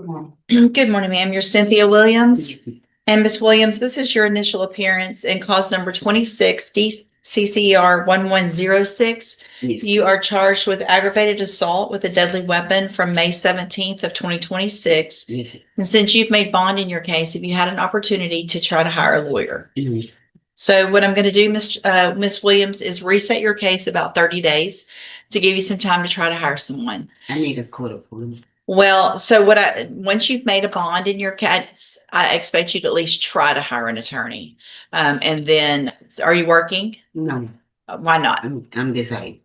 Good morning, ma'am. You're Cynthia Williams. And Miss Williams, this is your initial appearance in cause number 26 DCCR 1106. Yes. You are charged with aggravated assault with a deadly weapon from May 17th of 2026. Yes. And since you've made bond in your case, have you had an opportunity to try to hire a lawyer? Mhm. So what I'm going to do, Miss Williams, is reset your case about 30 days to give you some time to try to hire someone. I need a court appointment. Well, so once you've made a bond in your case, I expect you to at least try to hire an attorney. And then, are you working? No, Why not? I'm disabled.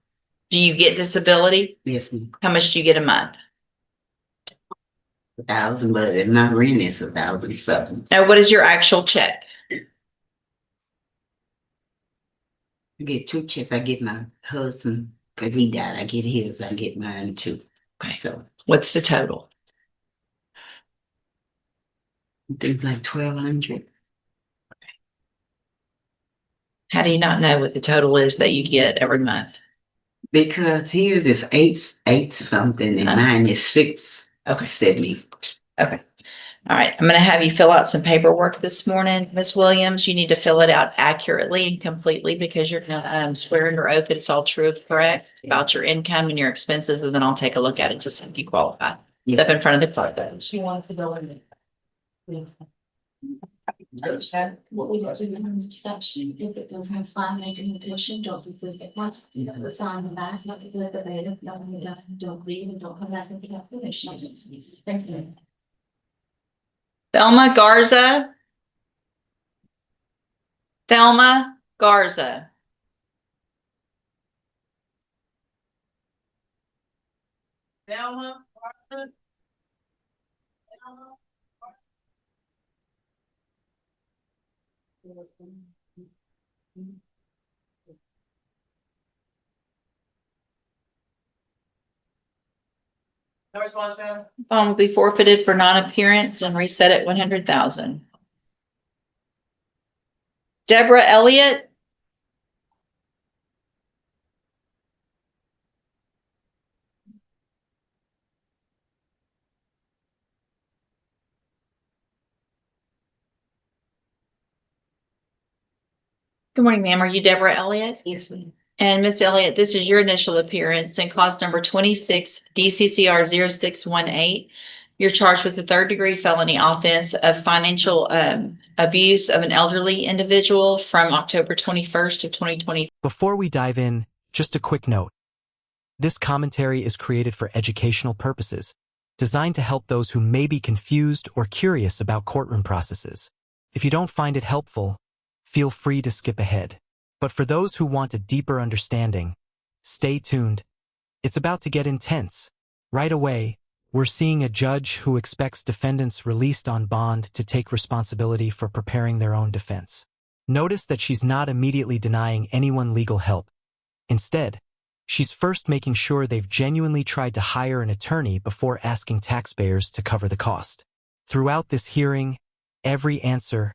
Do you get disability? Yes, ma'am. How much do you get a month? 1,000, but my rent is 1,000 something. Now, what is your actual check? I get two checks. I get my husband, because he died. I get his. I get mine too. Okay. So What's the total? I think like 1,200. How do you not know what the total is that you get every month? Because his is eight something, and mine is 670. Okay. All right. I'm going to have you fill out some paperwork this morning, Miss Williams. You need to fill it out accurately and completely because you're going to swear under oath that it's all true and correct about your income and your expenses, and then I'll take a look at it to see if you qualify. Yes. Step in front of the clerk. She wanted to go in. What we do in this section, if it does have sign making addition, don't be it much, the sign the back, not to do it, no, don't leave and don't come back and get finished. Thank you. Thelma Garza. Thelma Garza. Thelma Garza. No response, ma'am. Bond will be forfeited for non-appearance and reset at 100,000. Deborah Elliott. Good morning, ma'am. Are you Deborah Elliott? Yes, ma'am. And Miss Elliott, this is your initial appearance in cause number 26 DCCR 0618. You're charged with a third-degree felony offense of financial abuse of an elderly individual from October 21st of 2020. Before we dive in, just a quick note. This commentary is created for educational purposes, designed to help those who may be confused or curious about courtroom processes. If you don't find it helpful, feel free to skip ahead. But for those who want a deeper understanding, stay tuned. It's about to get intense. Right away, we're seeing a judge who expects defendants released on bond to take responsibility for preparing their own defense. Notice that she's not immediately denying anyone legal help. Instead, she's first making sure they've genuinely tried to hire an attorney before asking taxpayers to cover the cost. Throughout this hearing, every answer,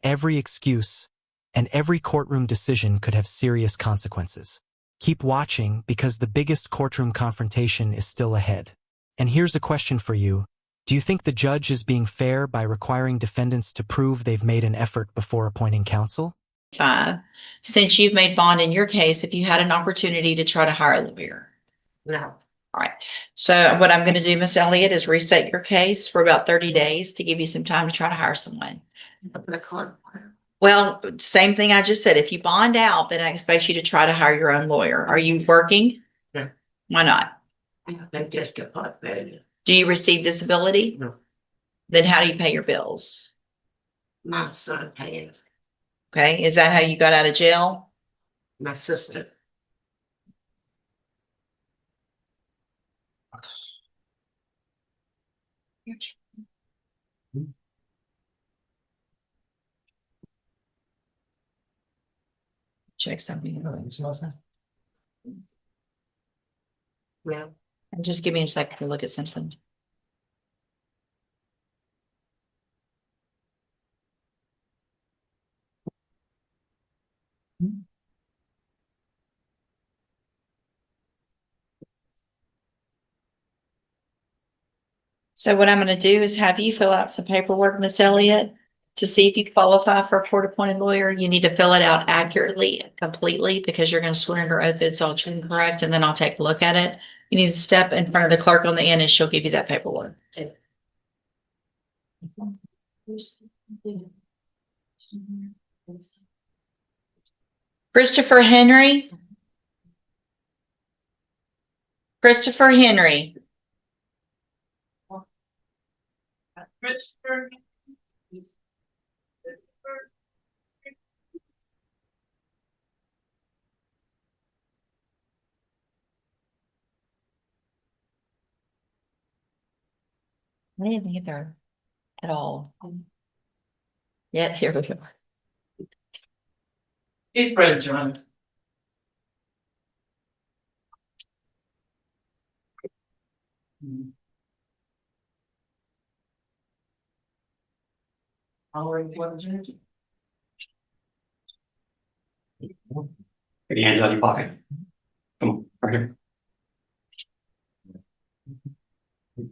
every excuse, and every courtroom decision could have serious consequences. Keep watching because the biggest courtroom confrontation is still ahead. And here's a question for you. Do you think the judge is being fair by requiring defendants to prove they've made an effort before appointing counsel? Since you've made bond in your case, if you had an opportunity to try to hire a lawyer? No. All right. So what I'm going to do, Miss Elliott, is reset your case for about 30 days to give you some time to try to hire someone. Well, same thing I just said. If you bond out, then I expect you to try to hire your own lawyer. Are you working? No. Why not? I'm just a pot belly. Do you receive disability? No. Then how do you pay your bills? My son pays. Okay. Is that how you got out of jail? My sister. Check something. Well, And just give me a second to look at something. So what I'm gonna do is have you fill out some paperwork, Miss Elliott, to see if you qualify for a court-appointed lawyer. You need to fill it out accurately, and completely, because you're gonna swear under oath that it's all true and correct, and then I'll take a look at it. You need to step in front of the clerk on the end and she'll give you that paperwork. Christopher Henry. Christopher Henry. I didn't either at all. Yeah, here we go. He's Brad John. Get your hands out of your pocket. Come on, right here.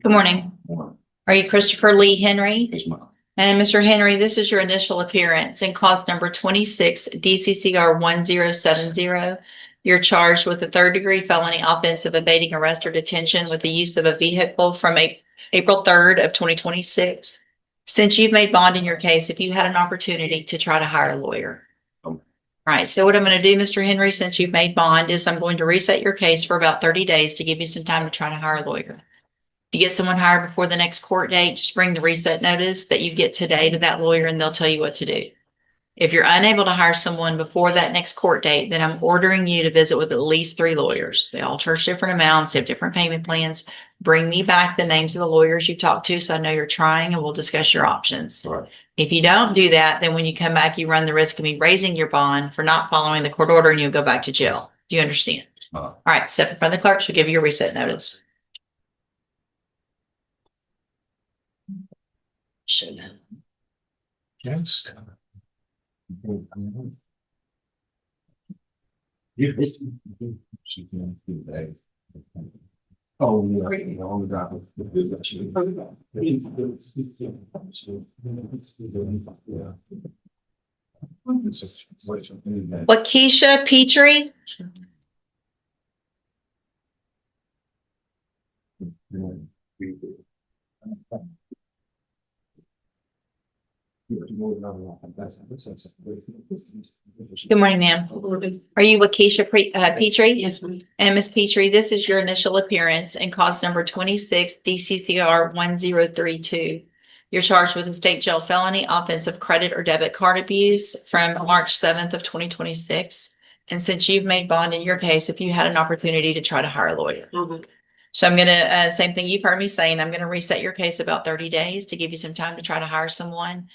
Good morning. Are you Christopher Lee Henry? Here's my. And Mr. Henry, this is your initial appearance in cause number 26 DCCR 1070. You're charged with a third-degree felony offense of evading arrest or detention with the use of a vehicle from April 3rd of 2026. Since you've made bond in your case, if you had an opportunity to try to hire a lawyer. All right, so what I'm going to do, Mr. Henry, since you've made bond, is I'm going to reset your case for about 30 days to give you some time to try to hire a lawyer. If you get someone hired before the next court date, just bring the reset notice that you get today to that lawyer and they'll tell you what to do. If you're unable to hire someone before that next court date, then I'm ordering you to visit with at least 3 lawyers. They all charge different amounts, they have different payment plans. Bring me back the names of the lawyers you talked to so I know you're trying, and we'll discuss your options. Right. If you don't do that, then when you come back, you run the risk of me raising your bond for not following the court order and you'll go back to jail. Do you understand? All right, step in front of the clerk. She'll give you your reset notice. Yes. Oh, yeah. On the drop. Lakeisha Petrie. Good morning, ma'am. Are you Lakeisha Petrie? Yes, ma'am. And Ms. Petrie, this is your initial appearance in cause number 26 DCCR 1032. You're charged with a state jail felony offense of credit or debit card abuse from March 7th of 2026. And since you've made bond in your case, if you had an opportunity to try to hire a lawyer. So I'm gonna, same thing you've heard me saying, I'm gonna reset your case about 30 days to give you some time to try to hire someone.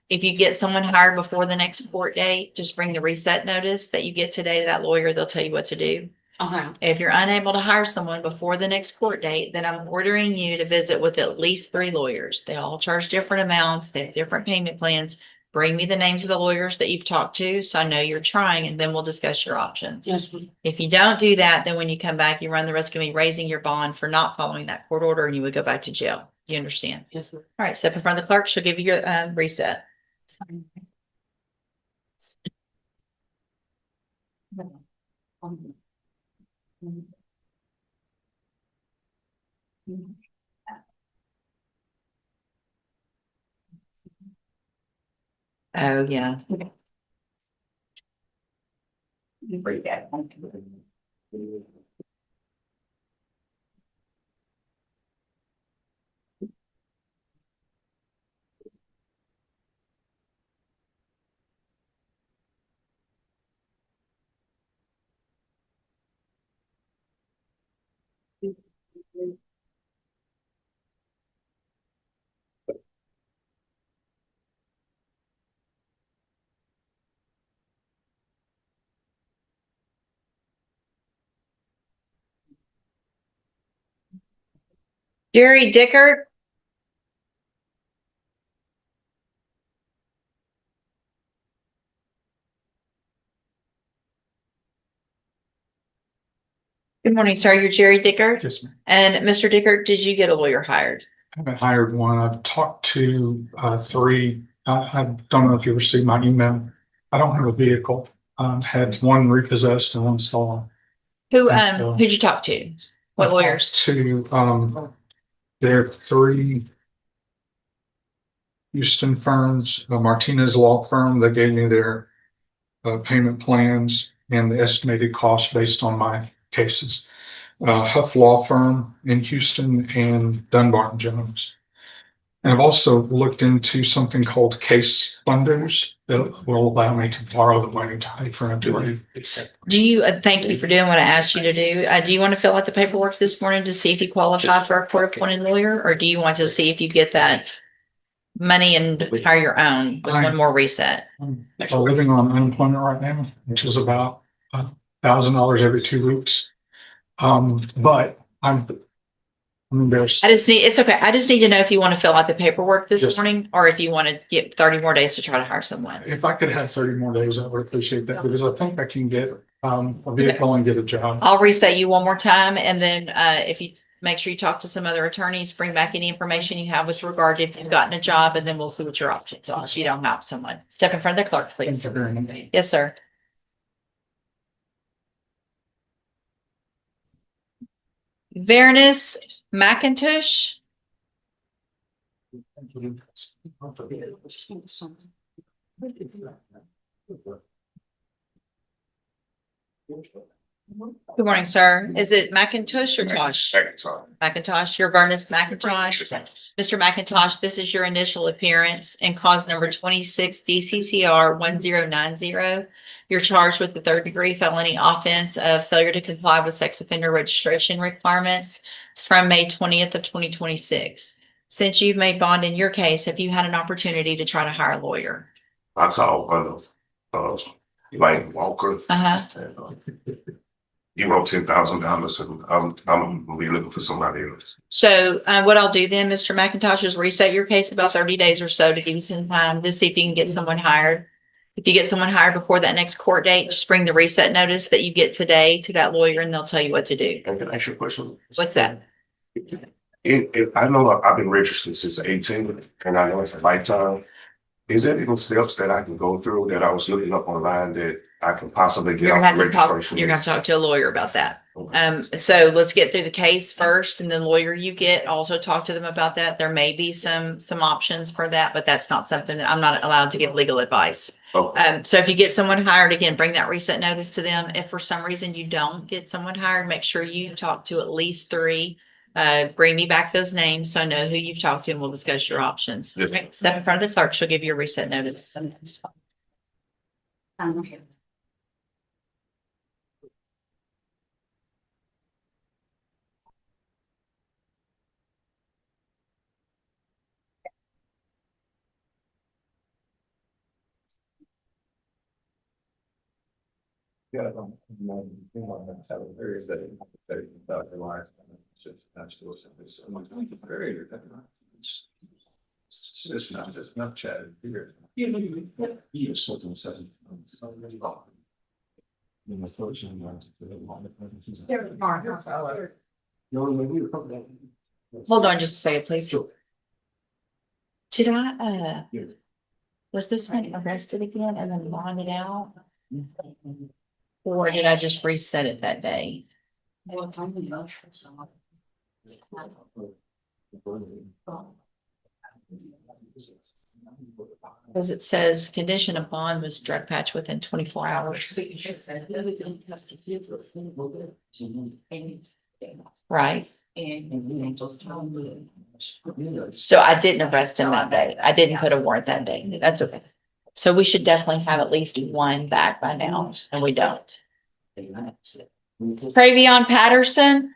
If you get someone hired before the next court date, just bring the reset notice that you get today to that lawyer. They'll tell you what to do. Okay. If you're unable to hire someone before the next court date, then I'm ordering you to visit with at least 3 lawyers. They all charge different amounts. They have different payment plans. Bring me the names of the lawyers that you've talked to so I know you're trying, and then we'll discuss your options. Yes, ma'am. If you don't do that, then when you come back, you run the risk of me raising your bond for not following that court order and you would go back to jail. Do you understand? Yes, ma'am. All right, step in front of the clerk. She'll give you your reset. Oh, yeah. Jerry Dickert. Good morning, sir. You're Jerry Dickert. Yes, ma'am. And Mr. Dickert, did you get a lawyer hired? haven't hired one. I've talked to three. I don't know if you received my email. I don't have a vehicle. Had one repossessed and one stolen. Who'd you talk to? What I lawyers? talked to there are three Houston firms, Martinez Law Firm. They gave me their payment plans and the estimated cost based on my cases. Huff Law Firm in Houston and Dunbar and Jones. And I've also looked into something called case funders that will allow me to borrow the money to pay for an attorney. Do you, thank you for doing what I asked you to do. Do you want to fill out the paperwork this morning to see if you qualify for a court appointed lawyer? Or do you want to see if you get that money and hire your own with one more reset? I'm living on unemployment right now, which is about $1,000 every 2 weeks. But I'm embarrassed. It's okay. I just need to know if you want to fill out the paperwork this Yes. morning or if you want to get 30 more days to try to hire someone. If I could have 30 more days, I would appreciate that because I think I can get a vehicle and get a job. I'll reset you one more time and then if you make sure you talk to some other attorneys, bring back any information you have with regard to if you've gotten a job, and then we'll see what your options are if you don't have someone. Step in front of the clerk, please. Thank you very much. Yes, sir. Varenus McIntosh. Good morning, sir. Is it McIntosh or Tosh? McIntosh, you're Varenus McIntosh. Mr. McIntosh, this is your initial appearance in cause number 26 DCCR 1090. You're charged with the third-degree felony offense of failure to comply with sex offender registration requirements from May 20th of 2026. Since you've made bond in your case, have you had an opportunity to try to hire a lawyer? I called one of Lane Walker. Uh-huh. And, he wrote $10,000 and I'm gonna be looking for somebody else. So what I'll do then, Mr. McIntosh, is reset your case about 30 days or so to give you some time to see if you can get someone hired. If you get someone hired before that next court date, just bring the reset notice that you get today to that lawyer and they'll tell you what to do. And can I ask you a question? What's that? I know I've been registered since 18 and I know it's a lifetime. Is there any steps that I can go through that I was looking up online that I can possibly get You're off gonna the have to talk, registration? you're gonna have to talk to a lawyer about that. Okay. So let's get through the case first and the lawyer you get, also talk to them about that. There may be some options for that, but that's not something that I'm not allowed to give legal advice. Okay. So if you get someone hired, again, bring that reset notice to them. If for some reason you don't get someone hired, make sure you talk to at least 3. Bring me back those names so I know who you've talked to and we'll discuss your options. Yes. Okay, step in front of the clerk. She'll give you a reset notice. It's not just enough chat here. Hold on just a second, please. Did I, was this one arrested again and then bonded out? Or did I just reset it that day? Because it says condition of bond was drug patch within 24 hours. Right. So I didn't arrest him that day. I didn't put a warrant that day. That's okay. So we should definitely have at least one back by now, and we don't. Travion Patterson.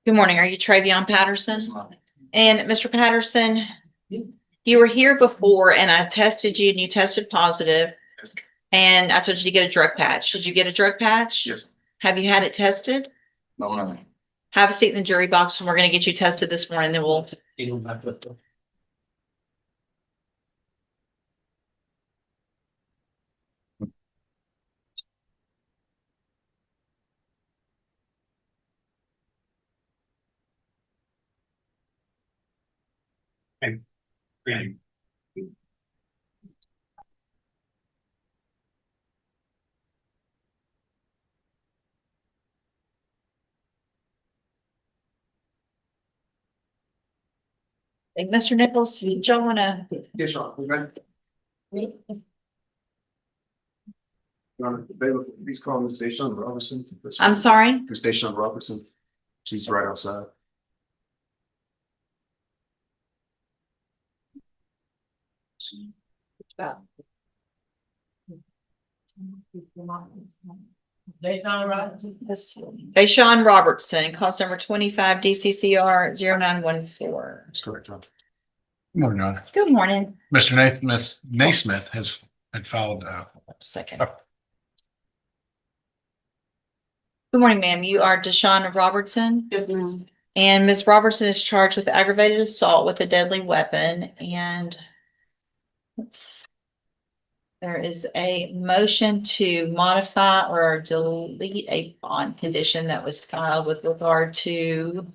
Good morning. Are you Travion Patterson? And Mr. Patterson, you were here before and I tested you and you tested positive. And I told you to get a drug patch. Did you get a drug patch? Yes. Have you had it tested? No. Have a seat in the jury box and we're going to get you tested this morning. Then we'll. Okay. Hey, Mr. Nichols, did y'all wanna? Yes, sir. Please call Ms. Deshawn Robertson. I'm sorry? Ms. Deshawn Robertson. She's right outside. Deshawn Robertson, cause number 25 DCCR 0914. That's correct, John. Good morning, Your Honor. Good morning. Mr. Naismith had filed, Second. Good morning, ma'am. You are Deshawn Robertson, Yes, ma'am. and Ms. Robertson is charged with aggravated assault with a deadly weapon, and there is a motion to modify or delete a bond condition that was filed with regard to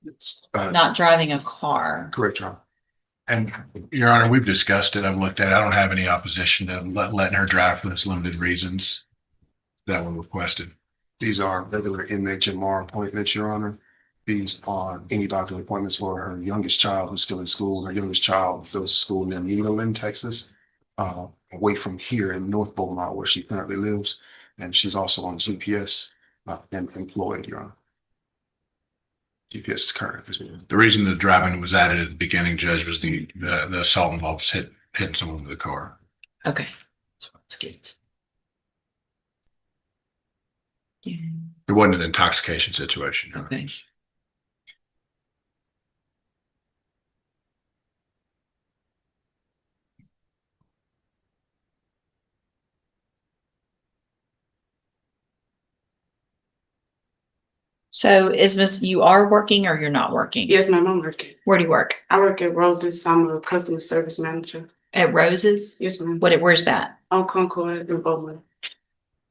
It's, not driving a car. correct, John. and Your Honor, we've discussed it. I've looked at it. I don't have any opposition to letting her drive for those limited reasons that were requested. These are regular inmate MR appointments, Your Honor. These are any doctor appointments for her youngest child who's still in school. Her youngest child goes to school in Nederland, Texas, away from here in North Beaumont, where she currently lives. And she's also on GPS and employed, Your Honor. GPS is current as well. The reason the driving was added at the beginning, Judge, was the assault involves hitting someone with the car. Okay. That's good. Yeah. It wasn't an intoxication situation. Your Honor. Okay. So you are working or you're not working? Yes, ma'am, I'm working. Where do you work? I work at Rose's. I'm a customer service manager. At Rose's? Yes, ma'am. Where's that? On Concord in Beaumont.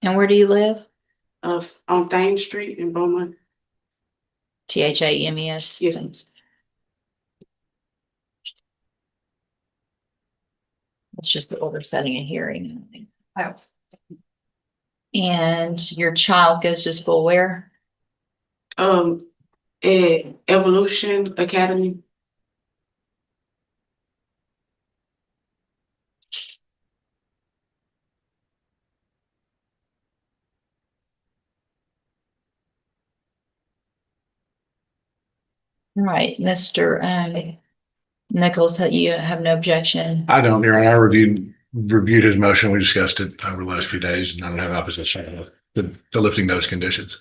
And where do you live? On Thames Street in Beaumont. THAMES? Yes. It's just the order setting a hearing. Oh. And your child goes to school where? At Evolution Academy. All right, Mr. Nichols, you have no objection. I don't, Your Honor. I reviewed his motion. We discussed it over the last few days, and I don't have opposition to lifting those conditions.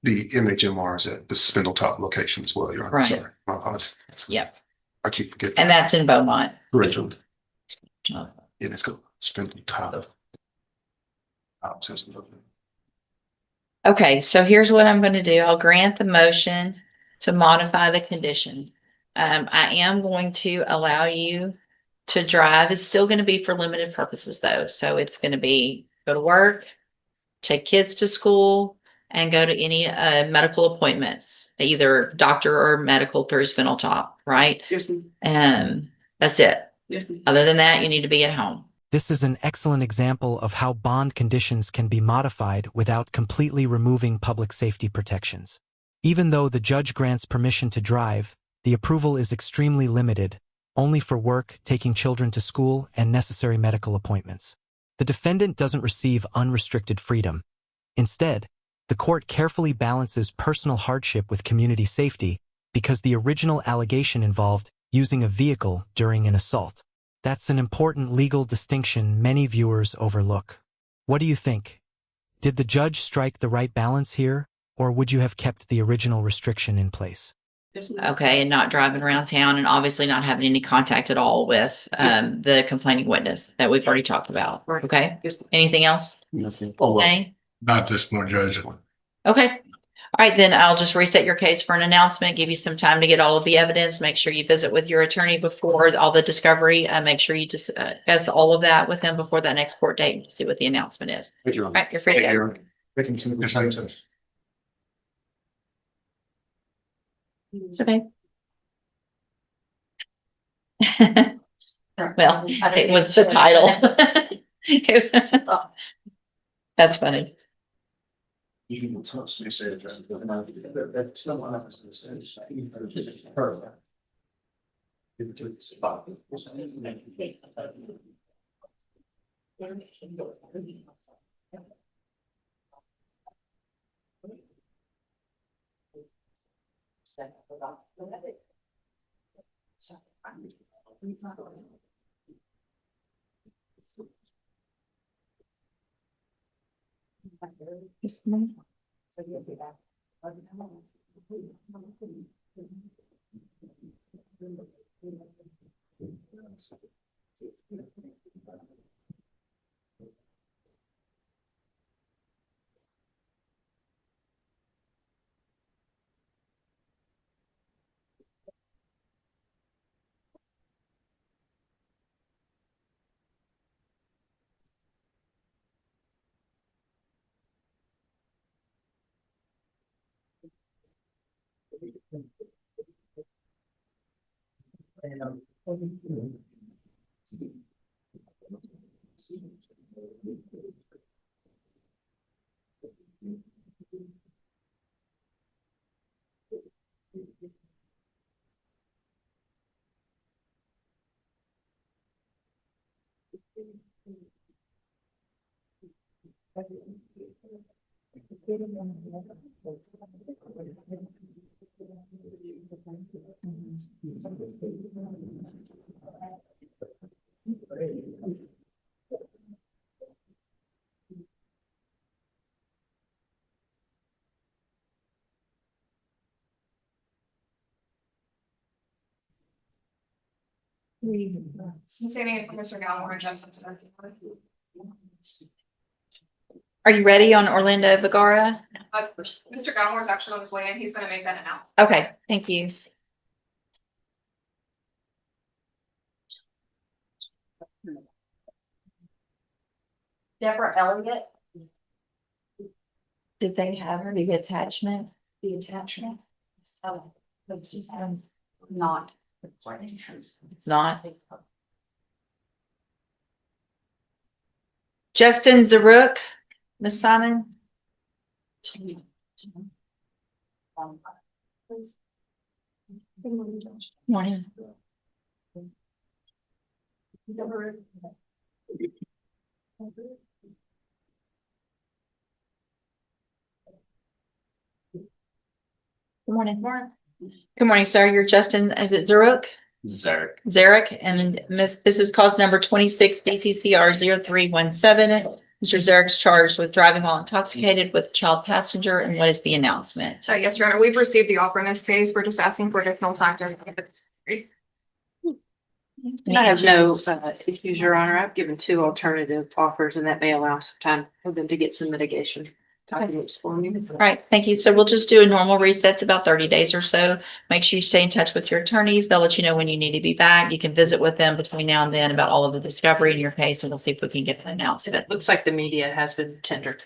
The MHMR is at the Spindletop location as well, Your Honor. Right. Sorry, my apologies. Yep. I keep forgetting. And that's in Beaumont. Correct, Your Honor. Oh. Yeah, let's go. Spindletop. Okay, so here's what I'm going to do. I'll grant the motion to modify the condition. I am going to allow you to drive. It's still going to be for limited purposes though. So it's going to be go to work, take kids to school, and go to any medical appointments, either doctor or medical through Spindletop, right? Yes, ma'am. That's it. Yes, ma'am. Other than that, you need to be at home. This is an excellent example of how bond conditions can be modified without completely removing public safety protections. Even though the judge grants permission to drive, the approval is extremely limited, only for work, taking children to school, and necessary medical appointments. The defendant doesn't receive unrestricted freedom. Instead, the court carefully balances personal hardship with community safety because the original allegation involved using a vehicle during an assault. That's an important legal distinction many viewers overlook. What do you think? Did the judge strike the right balance here, or would you have kept the original restriction in place? Yes, ma'am. Okay, and not driving around town and obviously not having any contact at all with the complaining witness that we've already talked about. Right. Okay, Yes, ma'am. anything else? Nothing. Oh, well, Okay, not at this point, Judge. okay. All right, then I'll just reset your case for an announcement, give you some time to get all of the evidence. Make sure you visit with your attorney before all the discovery. Make sure you discuss all of that with them before that next court date. See what the announcement is. Thank you. All right, you're free to go. It's okay. Well, it was the title. That's funny. Standing in for Mr. Galmore, Justin. Are you ready on Orlando Vergara? Mr. Galmore is actually on his way in. He's gonna make that announcement. Okay, thank you. Deborah Elliott. Did they have her, the attachment? The attachment. Not. It's not. Justin Zaruk, Miss Simon. Morning. Good morning. Good morning, sir. You're Justin, is it Zaruk? Zarek. Zarek, and then this is cause number 26 DCCR 0317. Mr. Zarek's charged with driving while intoxicated with a child passenger. And what is the announcement? Yes, Your Honor, we've received the offer in this case. We're just asking for additional time to. I have no issues, Your Honor. I've given 2 alternative offers and that may allow some time for them to get some mitigation documents for me. All right, thank you. So we'll just do a normal reset. It's about 30 days or so. Make sure you stay in touch with your attorneys. They'll let you know when you need to be back. You can visit with them between now and then about all of the discovery in your case, and we'll see if we can get an announcement. It looks like the media has been tendered.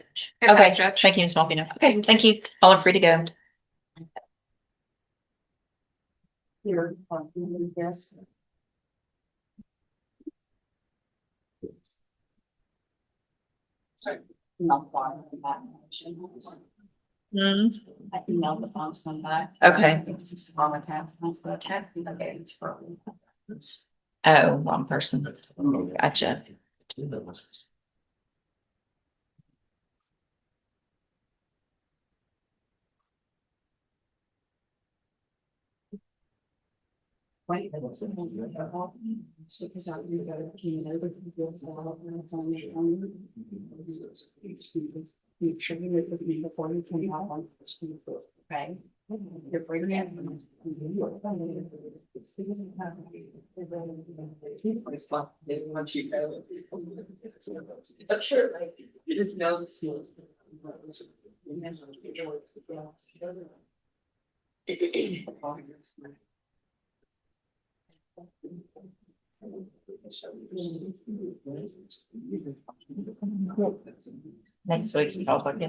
Okay, Judge. thank you, Ms. Malvino. Okay, thank you. All are free to go. Here, yes. Not far from that. I emailed the ombudsman back. Okay. It's just on the tab, the tab, okay, it's for. Oh, wrong person. Gotcha. Wait, because I knew that came over to the field, and it's on the phone. You should be with me before you came out on the school, okay? You're bringing it. Sure, like, you just know the school. Next week's is all about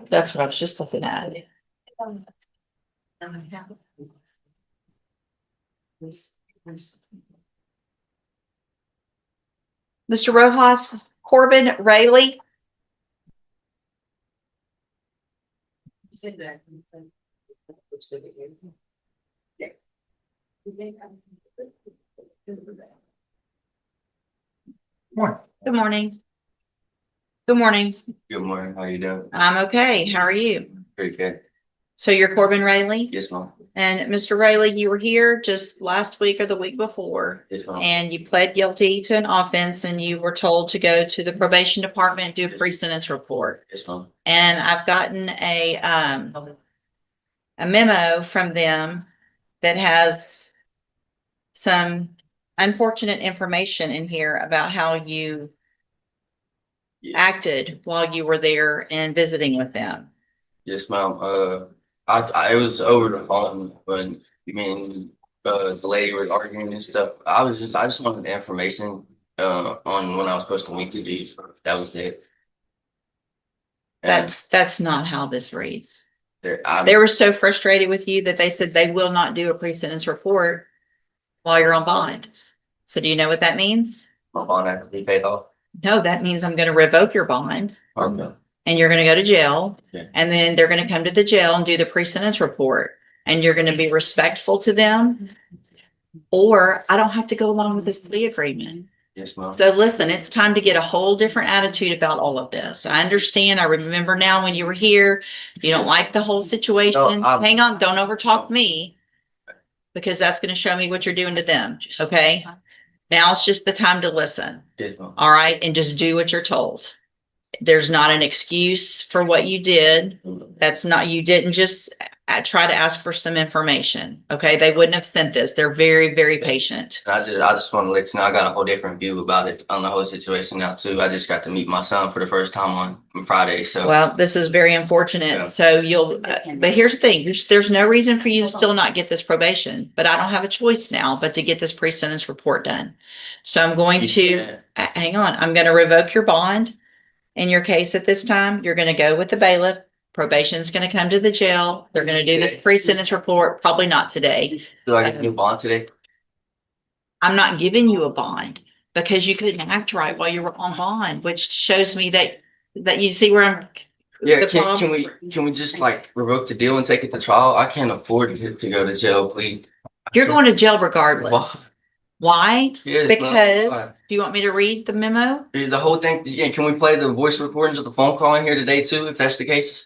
That's what I was just looking at. Mr. Rojas, Corbin, Rayleigh. Good morning. Good morning. Good morning, how you doing? I'm okay. How are you? Pretty good. So you're Corbin Rayleigh? Yes, ma'am. And Mr. Rayleigh, you were here just last week or the week before. Yes, ma'am. And you pled guilty to an offense and you were told to go to the probation department and do a pre-sentence report. Yes, ma'am. And I've gotten a memo from them that has some unfortunate information in here about how you acted while you were there and visiting with them. Yes, ma'am. I was over the phone when the lady was arguing and stuff. I just wanted the information on when I was supposed to meet the dude. That was it. And That's not how this reads. they They were so frustrated with you that they said they will not do a pre-sentence report while you're on bond. So do you know what that means? my bond had to be paid off. No, that means I'm going to revoke your bond Okay. and you're going to go to jail. Yeah. And then they're going to come to the jail and do the pre-sentence report. And you're going to be respectful to them. Or I don't have to go along with this plea agreement. Yes, ma'am. So listen, it's time to get a whole different attitude about all of this. I understand. I remember now when you were here, you don't like the whole situation. No, Hang on, don't overtalk me. Because that's going to show me what you're doing to them. Okay. Now it's just the time to listen. Yes, ma'am. All right. And just do what you're told. There's not an excuse for what you did. That's not, you didn't just try to ask for some information. Okay. They wouldn't have sent this. They're very, very patient. I just want to let you know I got a whole different view about it on the whole situation now too. I just got to meet my son for the first time on Friday. So Well, this is very unfortunate. Yeah. So you'll, but here's the thing. There's no reason for you to still not get this probation, but I don't have a choice now, but to get this pre-sentence report done. So I'm going to, hang on, I'm going to revoke your bond in your case at this time. You're going to go with the bailiff. Probation's going to come to the jail. They're going to do this pre-sentence report, probably not today. do I get a new bond today? I'm not giving you a bond because you couldn't act right while you were on bond, which shows me that you see where I'm. Yeah, the can problem- we just like revoke the deal and take it to trial? I can't afford to go to jail, please. You're going to jail regardless. Why? Yeah, it's Because, not- do you want me to read the memo? the whole thing. Yeah, can we play the voice recordings of the phone call in here today too, if that's the case?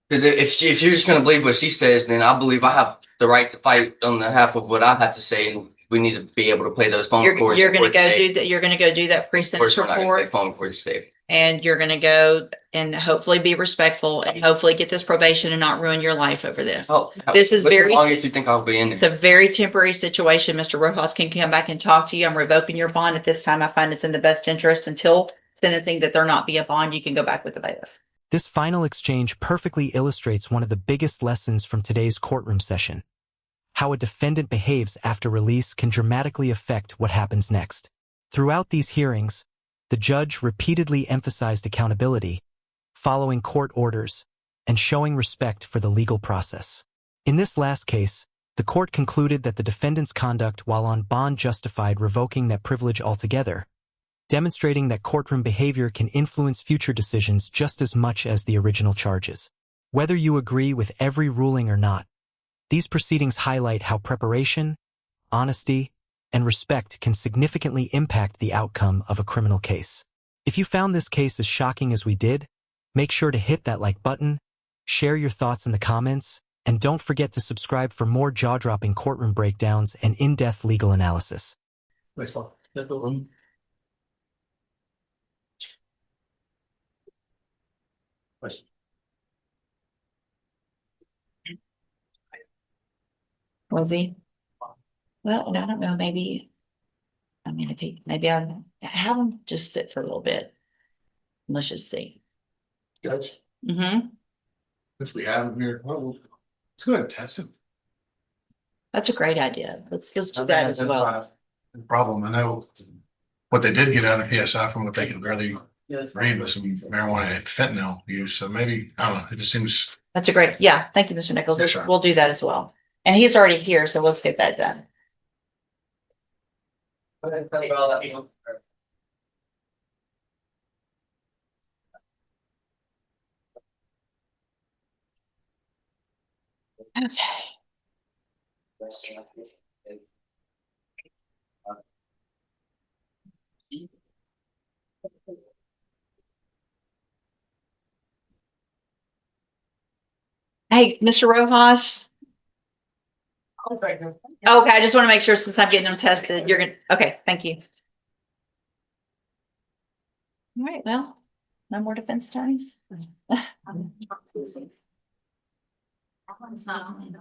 Because if you're just gonna believe what she says, then I believe I have the right to fight on behalf of what I have to say, and we need to be able to play those phone recordings. You're gonna before go today. do that, you're gonna go do that Of pre-sentence course, we're not gonna report, play phone recordings today. and you're gonna go and hopefully be respectful and hopefully get this probation and not ruin your life over this. Oh, This is what's very- the longest you think I'll be in It's there? a very temporary situation. Mr. Rojas can come back and talk to you. I'm revoking your bond at this time. I find it's in the best interest until sentencing that there not be a bond. You can go back with the bailiff. This final exchange perfectly illustrates one of the biggest lessons from today's courtroom session. How a defendant behaves after release can dramatically affect what happens next. Throughout these hearings, the judge repeatedly emphasized accountability, following court orders, and showing respect for the legal process. In this last case, the court concluded that the defendant's conduct while on bond justified revoking that privilege altogether, demonstrating that courtroom behavior can influence future decisions just as much as the original charges. Whether you agree with every ruling or not, these proceedings highlight how preparation, honesty, and respect can significantly impact the outcome of a criminal case. If you found this case as shocking as we did, make sure to hit that like button, share your thoughts in the comments, and don't forget to subscribe for more jaw-dropping courtroom breakdowns and in-depth legal analysis. Was he? Well, and I don't know, maybe, I mean, if he, maybe I'll have him just sit for a little bit. Let's just see. Judge, Mm-hmm. since we have him here, well, let's go ahead and test him. That's a great idea. Let's do that as well. The problem, I know what they did get out of the PSI from what they could barely read was some marijuana and fentanyl use. So maybe, I don't know, it just seems. That's a great, yeah, thank you, Mr. Nichols. Yes, sir. We'll do that as well. And he's already here, so let's get that done. Okay. Hey, Mr. Rojas. Okay, I just want to make sure since I'm getting them tested, you're gonna, okay, thank you. All right, well, no more defense attorneys. It's not only.